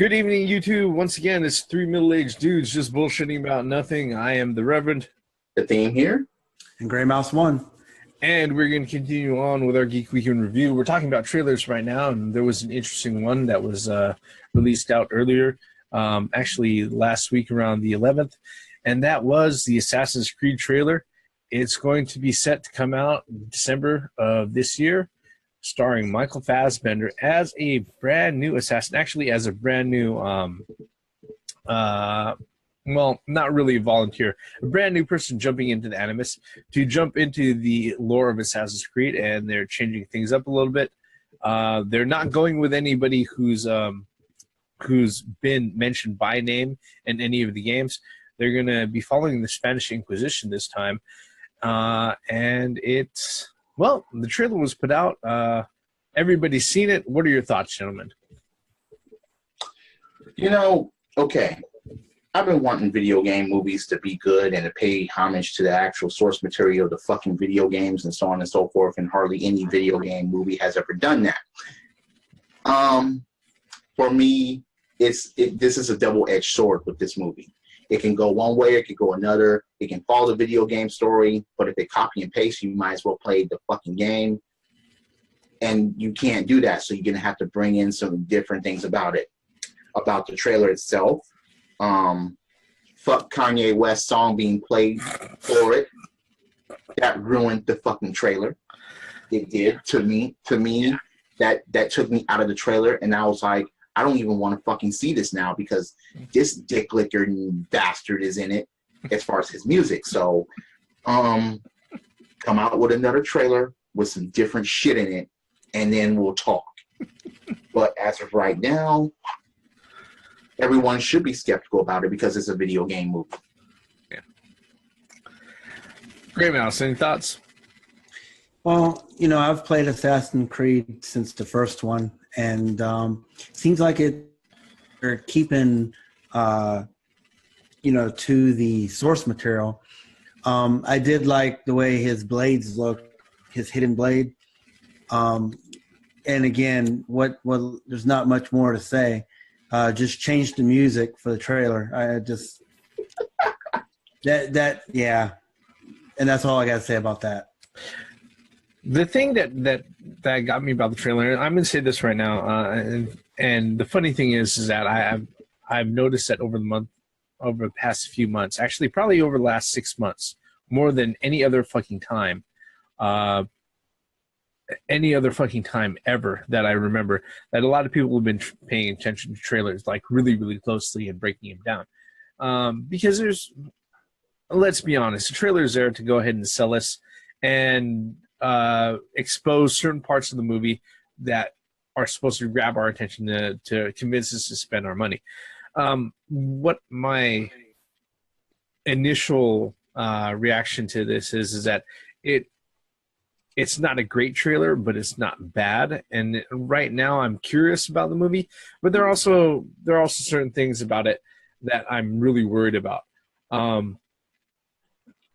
Good evening, YouTube. Once again, it's three middle-aged dudes just bullshitting about nothing. I am the Reverend. The theme here. And Grey Mouse 1. And we're going to continue on with our Geek Week in Review. We're talking about trailers right now, and there was an interesting one that was released out earlier, actually last week around the 11th, and that was the Assassin's Creed trailer. It's going to be set to come out in December of this year, starring Michael Fassbender as a brand new assassin, actually as a brand new, well, not really a volunteer, a brand new person jumping into the Animus to jump into the lore of Assassin's Creed, and they're changing things up a little bit. They're not going with anybody who's been mentioned by name in any of the games. They're going to be following the Spanish Inquisition this time, and it's... Well, the trailer was put out. Everybody's seen it. What are your thoughts, gentlemen? You know, okay. I've been wanting video game movies to be good and to pay homage to the actual source material of the fucking video games and so on and so forth, and hardly any video game movie has ever done that. For me, this is a double-edged sword with this movie. It can go one way, it can go another. It can follow the video game story, but if they copy and paste, you might as well play the fucking game. And you can't do that, so you're going to have to bring in some different things about it. About the trailer itself. Fuck Kanye West's song being played for it. That ruined the fucking trailer. It did to me. That took me out of the trailer, and I was like, I don't even want to fucking see this now because this dick licker bastard is in it as far as his music. So, come out with another trailer with some different shit in it, and then we'll talk. But as of right now, everyone should be skeptical about it because it's a video game movie. Yeah. Grey Mouse, any thoughts? Well, you know, I've played Assassin's Creed since the first one, and seems like they're keeping, you know, to the source material. I did like the way his blades look, his hidden blade. And again, there's not much more to say. Just change the music for the trailer. Yeah. And that's all I got to say about that. The thing that got me about the trailer, and I'm going to say this right now, and the funny thing is that I've noticed that over the past few months, actually probably over the last 6 months, more than any other fucking time ever that I remember, that a lot of people have been paying attention to trailers like really, really closely and breaking them down. Because let's be honest, the trailer is there to go ahead and sell us and expose certain parts of the movie that are supposed to grab our attention to convince us to spend our money. What my initial reaction to this is that it's not a great trailer, but it's not bad. And right now I'm curious about the movie, but there are also certain things about it that I'm really worried about.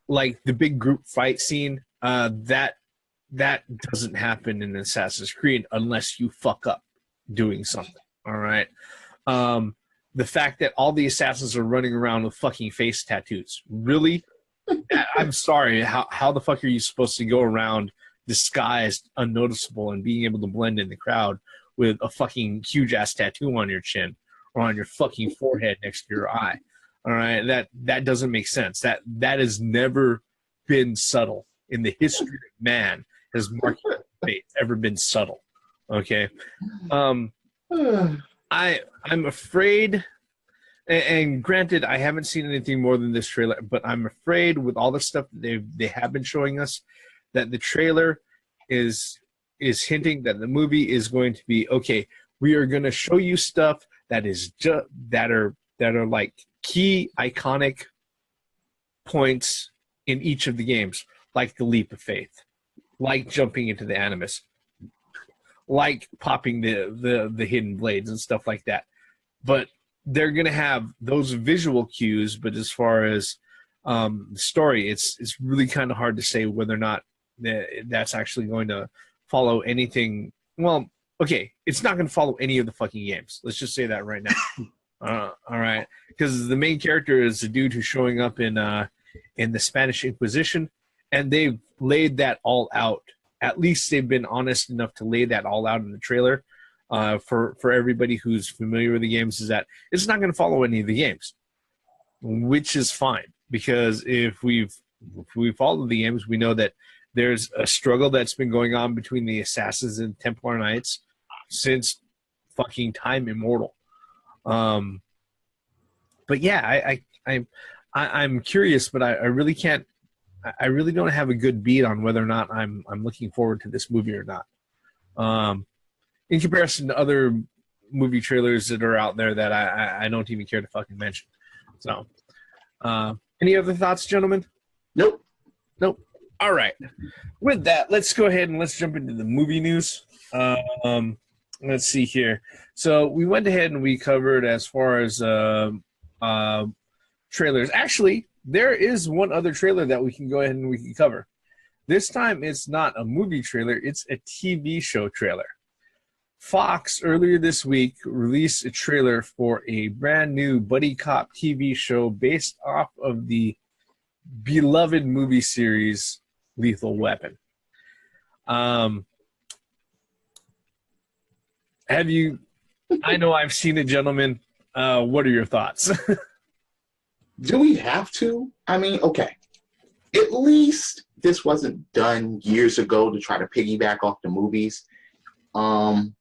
Like the big group fight scene, that doesn't happen in Assassin's Creed unless you fuck up doing something. All right. The fact that all the assassins are running around with fucking face tattoos. Really? I'm sorry. How the fuck are you supposed to go around disguised, unnoticeable, and being able to blend in the crowd with a fucking huge ass tattoo on your chin or on your fucking forehead next to your eye? All right. That doesn't make sense. That has never been subtle in the history of man. Has marketing ever been subtle? Okay. I'm afraid, and granted, I haven't seen anything more than this trailer, but I'm afraid with all the stuff that they have been showing us, that the trailer is hinting that the movie is going to be okay. We are going to show you stuff that is that are like key iconic points in each of the games, like the leap of faith, like jumping into the Animus, like popping the hidden blades and stuff like that. But they're going to have those visual cues, but as far as the story, it's really kind of hard to say whether or not that's actually going to follow anything. Well, okay, it's not going to follow any of the fucking games. Let's just say that right now. All right, because the main character is a dude who's showing up in the Spanish Inquisition, and they've laid that all out. At least they've been honest enough to lay that all out in the trailer. For everybody who's familiar with the games, is that it's not going to follow any of the games, which is fine, because if we follow the games, we know that there's a struggle that's been going on between the Assassins and Templar Knights since fucking time immortal. But yeah, I'm curious, but I really can't. I really don't have a good beat on whether or not I'm looking forward to this movie or not. In comparison to other movie trailers that are out there that I don't even care to fucking mention. So, any other thoughts, gentlemen? Nope. All right. With that, let's go ahead and let's jump into the movie news. Let's see here. So we went ahead and we covered as far as trailers. Actually, there is one other trailer that we can go ahead and we can cover. This time it's not a movie trailer, it's a TV show trailer. Fox earlier this week released a trailer for a brand new buddy cop TV show based off of the beloved movie series Lethal Weapon. Have you? I know I've seen it, gentlemen. What are your thoughts? Do we have to? I mean, okay. At least this wasn't done years ago to try to piggyback off the movies.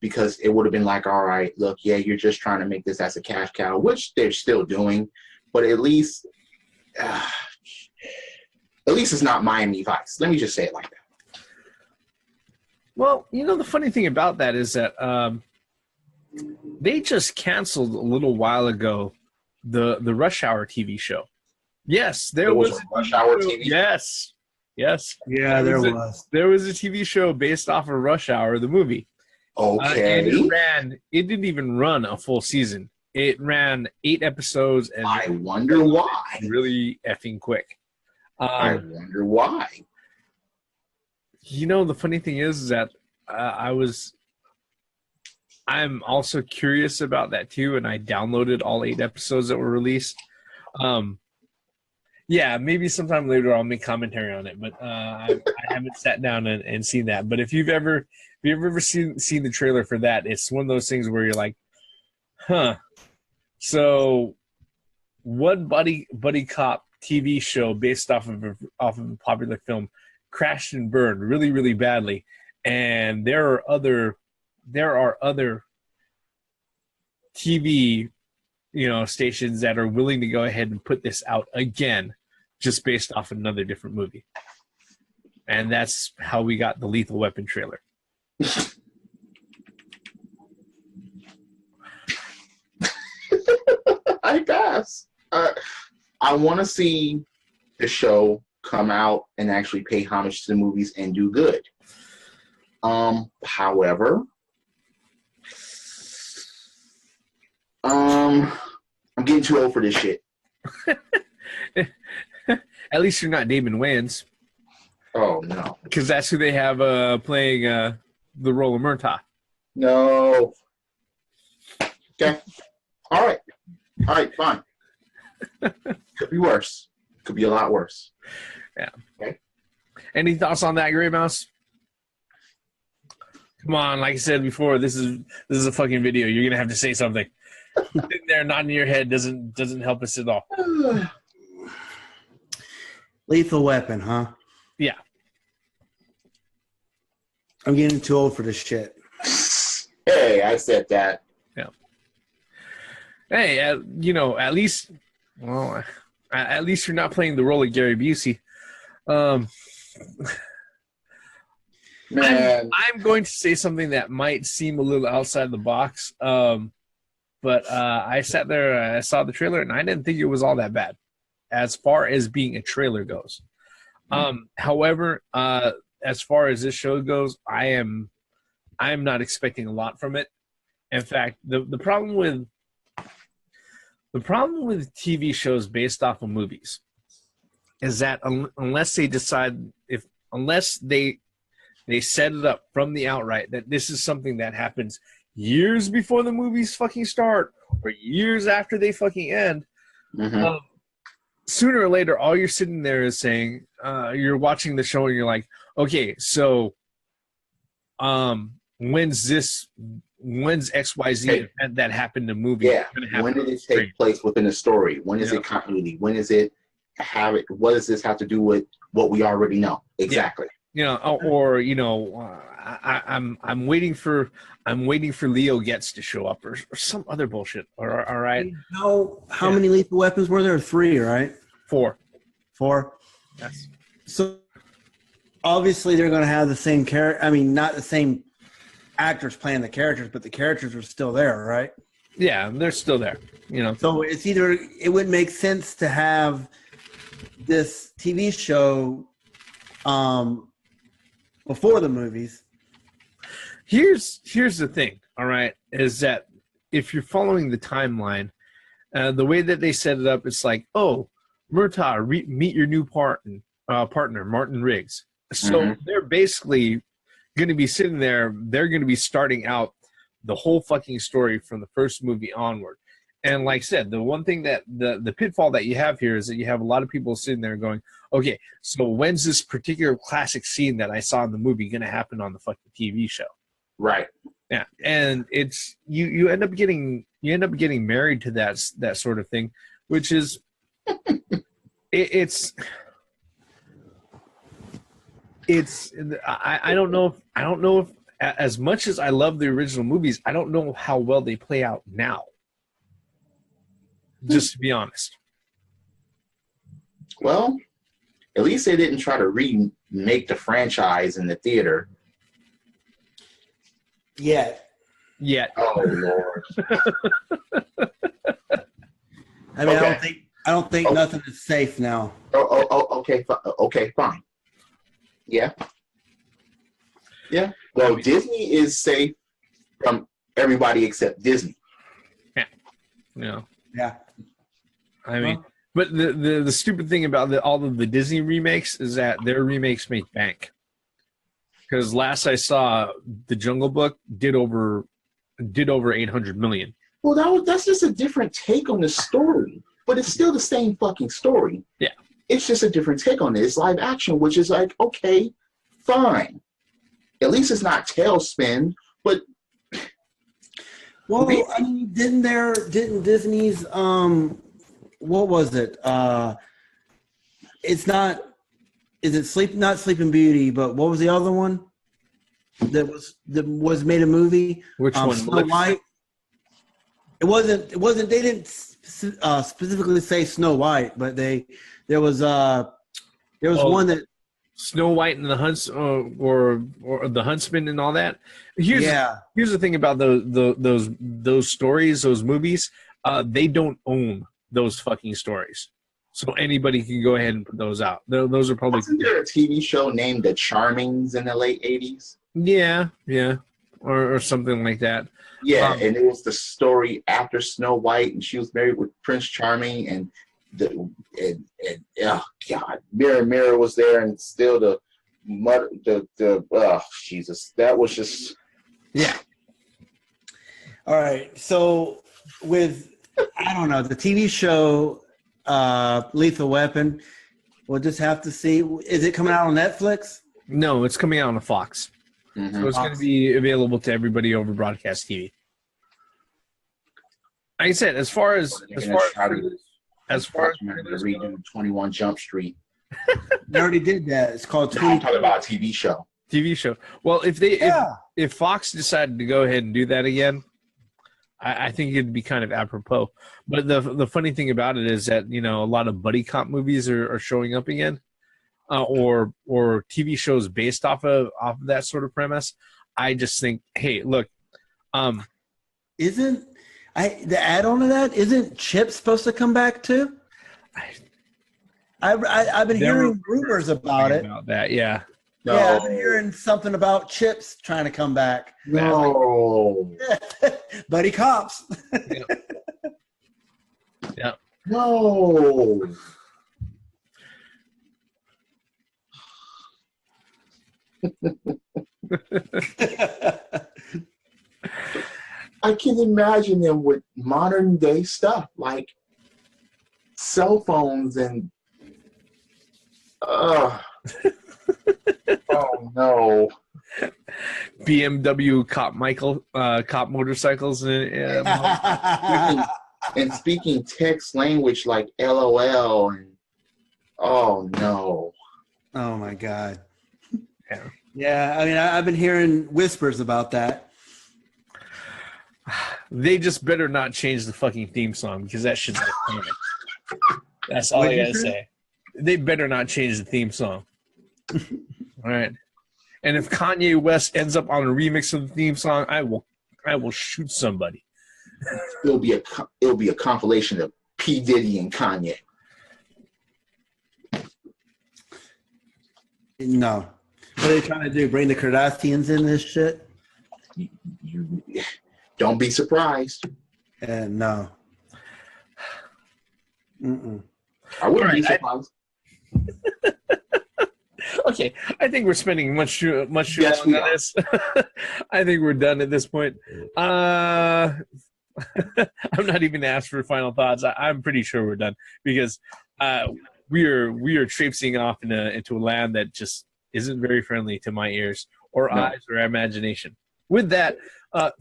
Because it would have been like, all right, look, yeah, you're just trying to make this as a cash cow, which they're still doing, but at least it's not Miami Vice. Let me just say it like that. Well, you know, the funny thing about that is that they just canceled a little while ago the Rush Hour TV show. Yes, there was a Rush Hour TV. Yes. Yeah, there was. There was a TV show based off of Rush Hour, the movie. Okay. And it didn't even run a full season. It ran 8 episodes, and I wonder why. Really effing quick. I wonder why. You know, the funny thing is that I'm also curious about that too, and I downloaded all 8 episodes that were released. Yeah, maybe sometime later I'll make commentary on it, but I haven't sat down and seen that. But if you've ever seen the trailer for that, it's one of those things where you're like, huh. So one buddy cop TV show based off of a popular film crashed and burned really, really badly, and there are other TV, stations that are willing to go ahead and put this out again, just based off another different movie. And that's how we got the Lethal Weapon trailer. I pass. I want to see the show come out and actually pay homage to the movies and do good. However, I'm getting too old for this shit. At least you're not Damon Wayans. Oh, no. Because that's who they have playing the role of Murtaugh. No. Okay. All right, fine. Could be worse. Could be a lot worse. Yeah. Okay. Any thoughts on that, Gray Mouse? Come on, like I said before, this is a fucking video. You're gonna have to say something. Sitting there nodding your head doesn't help us at all. Lethal Weapon, huh? Yeah. I'm getting too old for this shit. Hey, I said that. Yeah. Hey, at least you're not playing the role of Gary Busey. Man. I'm going to say something that might seem a little outside the box, but I sat there, I saw the trailer, and I didn't think it was all that bad, as far as being a trailer goes. However, as far as this show goes, I'm not expecting a lot from it. In fact, the problem with TV shows based off of movies is that unless they they set it up from the outright that this is something that happens years before the movies fucking start or years after they fucking end. Mm-hmm. Sooner or later, all you're sitting there is saying, you're watching the show and you're like, okay, so when's XYZ event that happened in the movie? Yeah. When did it take place within the story? When is it continuity? When is it what does this have to do with what we already know? Exactly. Or I'm waiting for Leo Getz to show up or some other bullshit. All right. How many lethal weapons were there? 3, right? 4. Yes. So obviously they're going to have the same character. I mean, not the same actors playing the characters, but the characters are still there, right? Yeah, they're still there. So it's either it would make sense to have this TV show before the movies. Here's the thing, all right, is that if you're following the timeline, the way that they set it up, it's like, oh, Murtaugh, meet your new partner, Martin Riggs. So they're basically going to be sitting there. They're going to be starting out the whole fucking story from the first movie onward. And like I said, the one thing that the pitfall that you have here is that you have a lot of people sitting there going, okay, so when's this particular classic scene that I saw in the movie going to happen on the fucking TV show? Right. Yeah. And it's you end up getting married to that sort of thing, which is it's I don't know if as much as I love the original movies, I don't know how well they play out now. Just to be honest. Well, at least they didn't try to remake the franchise in the theater. Yet. Oh Lord. I mean, okay. I don't think nothing is safe now. Okay, fine. Yeah. Well, Disney is safe from everybody except Disney. Yeah. Yeah. I mean, but the stupid thing about all of the Disney remakes is that their remakes make bank. Because last I saw, The Jungle Book did over 800 million. Well, that's just a different take on the story, but it's still the same fucking story. Yeah. It's just a different take on it. It's live action, which is like, okay, fine. At least it's not Tailspin, but well, I mean, didn't Disney's what was it? It's not. Is it not Sleeping Beauty? But what was the other one that was made a movie? Which one? Snow White. It wasn't. They didn't specifically say Snow White, but there was one that Snow White and the Hunts or the Huntsman and all that. Here's the thing about those stories, those movies. They don't own those fucking stories, so anybody can go ahead and put those out. Those are probably. Wasn't there a TV show named The Charmings in the late 80s? Yeah, or something like that. Yeah, and it was the story after Snow White, and she was married with Prince Charming, and oh God, Mirror was there, and still the oh Jesus, that was just All right, so with I don't know the TV show Lethal Weapon, we'll just have to see. Is it coming out on Netflix? No, it's coming out on Fox. Mm-hmm. So it's going to be available to everybody over broadcast TV. Like I said, as far as redo 21 Jump Street. They already did that. It's called. I'm talking about a TV show. TV show. Well, if Fox decided to go ahead and do that again, I think it'd be kind of apropos. But the funny thing about it is that a lot of buddy cop movies are showing up again, or TV shows based off of that sort of premise. I just think, hey, look, isn't the add-on to that? Isn't Chip supposed to come back too? I've been hearing rumors about it. About that, yeah. No. Yeah, I've been hearing something about Chips trying to come back. No. Buddy cops. Yeah. No. I can imagine them with modern day stuff like cell phones and oh no. BMW cop motorcycles and Speaking text language like LOL and oh no. Oh my God. Yeah. Yeah, I mean, I've been hearing whispers about that. They just better not change the fucking theme song because that shit's iconic. That's all I gotta say. They better not change the theme song. All right. And if Kanye West ends up on a remix of the theme song, I will shoot somebody. It'll be a compilation of P. Diddy and Kanye. No. What are they trying to do? Bring the Kardashians in this shit? You don't be surprised. No. Mm-mm. I wouldn't be surprised. Okay, I think we're spending much too Yes, long on this. I think we're done at this point. I'm not even gonna ask for final thoughts. I'm pretty sure we're done because we are traipsing off into a land that just isn't very friendly to my ears or eyes or imagination. With that,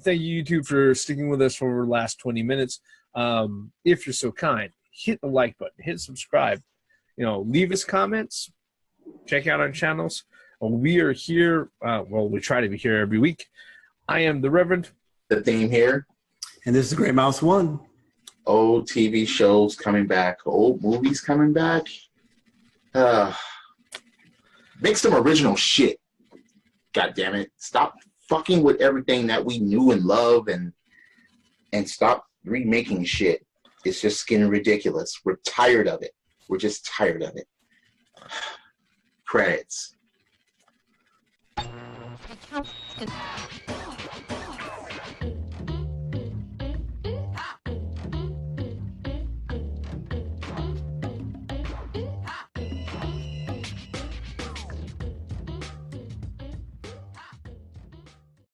thank you, YouTube, for sticking with us for the last 20 minutes. If you're so kind, hit the like button, hit subscribe. Leave us comments. Check out our channels. We are here. We try to be here every week. I am the Reverend. The theme here. And this is Great Mouse 1. Old TV shows coming back. Old movies coming back. Make some original shit. God damn it. Stop fucking with everything that we knew and love and stop remaking shit. It's just getting ridiculous. We're tired of it. We're just tired of it. Credits.